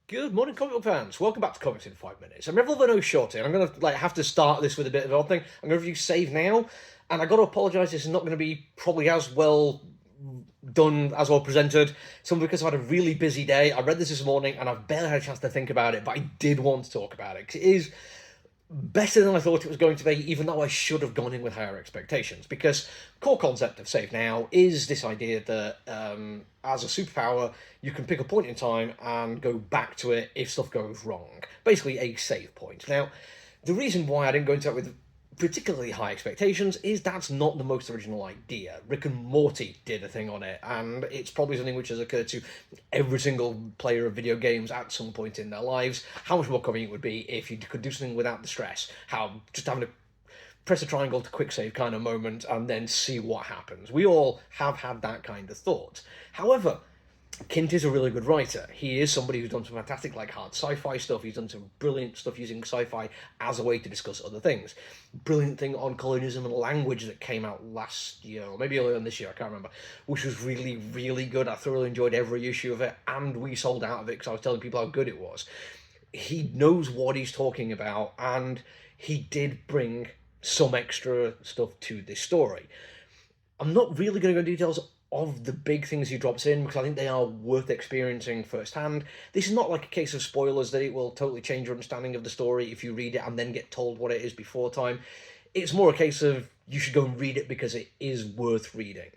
Good morning, comic book fans. Welcome back to Comics in 5 Minutes. I'm Revel Vino Shorty, and I'm going to have to start this with a bit of an odd thing. I'm going to review Save Now, and I got to apologise. This is not going to be probably as well done, as well presented. Simply because I had a really busy day. I read this morning, and I've barely had a chance to think about it, but I did want to talk about it because it is better than I thought it was going to be, even though I should have gone in with higher expectations. Because core concept of Save Now is this idea that as a superpower, you can pick a point in time and go back to it if stuff goes wrong. Basically, a save point. Now, the reason why I didn't go into it with particularly high expectations is that's not the most original idea. Rick and Morty did a thing on it, and it's probably something which has occurred to every single player of video games at some point in their lives. How much more convenient it would be if you could do something without the stress, how just having to press a triangle to quick save kind of moment and then see what happens. We all have had that kind of thought. However, Kint is a really good writer. He is somebody who's done some fantastic, hard sci-fi stuff. He's done some brilliant stuff using sci-fi as a way to discuss other things. Brilliant thing on colonialism and language that came out last year, or maybe earlier on this year, I can't remember, which was really, really good. I thoroughly enjoyed every issue of it, and we sold out of it because I was telling people how good it was. He knows what he's talking about, and he did bring some extra stuff to this story. I'm not really going to go into details of the big things he drops in because I think they are worth experiencing firsthand. This is not like a case of spoilers that it will totally change your understanding of the story if you read it and then get told what it is before time. It's more a case of you should go and read it because it is worth reading.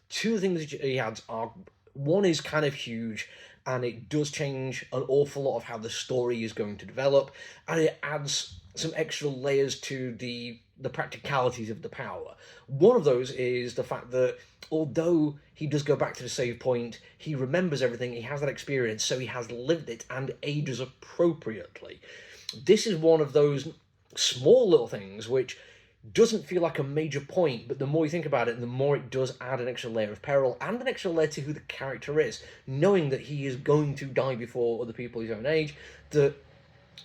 Two things he adds are, one is kind of huge, and it does change an awful lot of how the story is going to develop, and it adds some extra layers to the practicalities of the power. One of those is the fact that although he does go back to the save point, he remembers everything, he has that experience, so he has lived it and ages appropriately. This is one of those small little things which doesn't feel like a major point, but the more you think about it, the more it does add an extra layer of peril and an extra layer to who the character is, knowing that he is going to die before other people his own age, that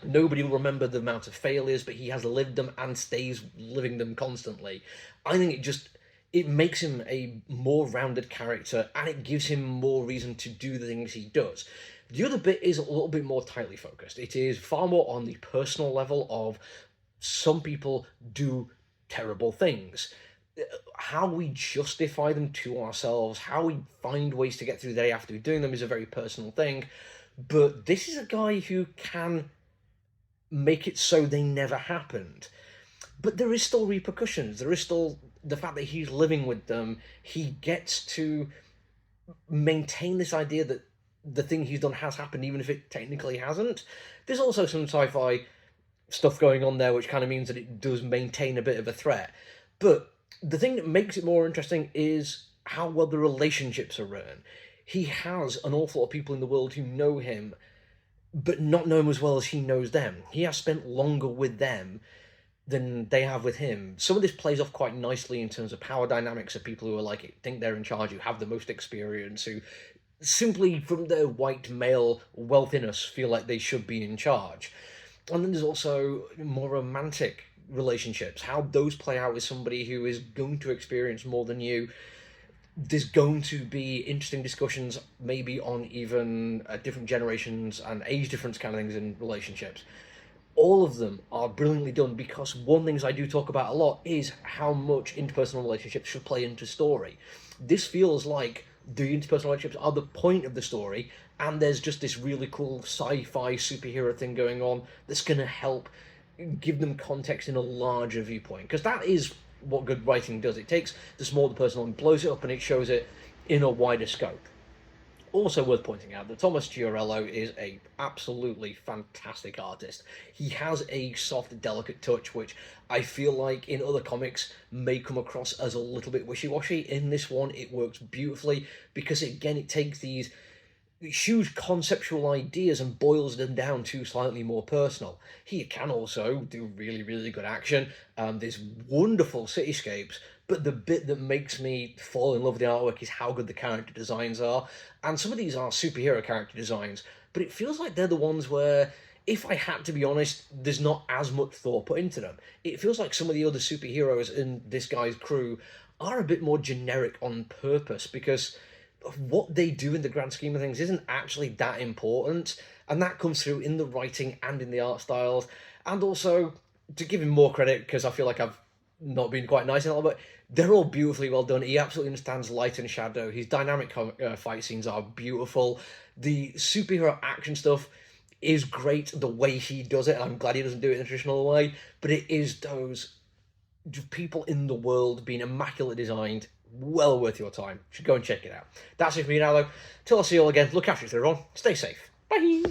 nobody will remember the amount of failures, but he has lived them and stays living them constantly. I think it makes him a more rounded character, and it gives him more reason to do the things he does. The other bit is a little bit more tightly focused. It is far more on the personal level of some people do terrible things. How we justify them to ourselves, how we find ways to get through the day after doing them is a very personal thing. But this is a guy who can make it so they never happened. But there is still repercussions. There is still the fact that he's living with them. He gets to maintain this idea that the thing he's done has happened, even if it technically hasn't. There's also some sci-fi stuff going on there, which kind of means that it does maintain a bit of a threat. But the thing that makes it more interesting is how well the relationships are written. He has an awful lot of people in the world who know him, but not know him as well as he knows them. He has spent longer with them than they have with him. Some of this plays off quite nicely in terms of power dynamics of people who are think they're in charge, who have the most experience, who simply from their white male wealthiness feel like they should be in charge. And then there's also more romantic relationships, how those play out with somebody who is going to experience more than you. There's going to be interesting discussions maybe on even different generations and age difference kind of things in relationships. All of them are brilliantly done because one thing I do talk about a lot is how much interpersonal relationships should play into story. This feels like the interpersonal relationships are the point of the story, and there's just this really cool sci-fi superhero thing going on that's going to help give them context in a larger viewpoint, because that is what good writing does. It takes the small, the personal, and blows it up, and it shows it in a wider scope. Also worth pointing out that Thomas Giorello is a absolutely fantastic artist. He has a soft, delicate touch, which I feel like in other comics may come across as a little bit wishy-washy. In this one, it works beautifully because, again, it takes these huge conceptual ideas and boils them down to slightly more personal. He can also do really, really good action. There's wonderful cityscapes, but the bit that makes me fall in love with the artwork is how good the character designs are. And some of these are superhero character designs, but it feels like they're the ones where, if I had to be honest, there's not as much thought put into them. It feels like some of the other superheroes in this guy's crew are a bit more generic on purpose, because what they do in the grand scheme of things isn't actually that important, And that comes through in the writing and in the art styles. And also, to give him more credit, because I feel like I've not been quite nice in all, but they're all beautifully well done. He absolutely understands light and shadow. His dynamic fight scenes are beautiful. The superhero action stuff is great the way he does it. I'm glad he doesn't do it in a traditional way, but it is those people in the world being immaculately designed. Well worth your time. You should go and check it out. That's it for me now, though. Till I see you all again, look after each other, everyone. Stay safe. Bye.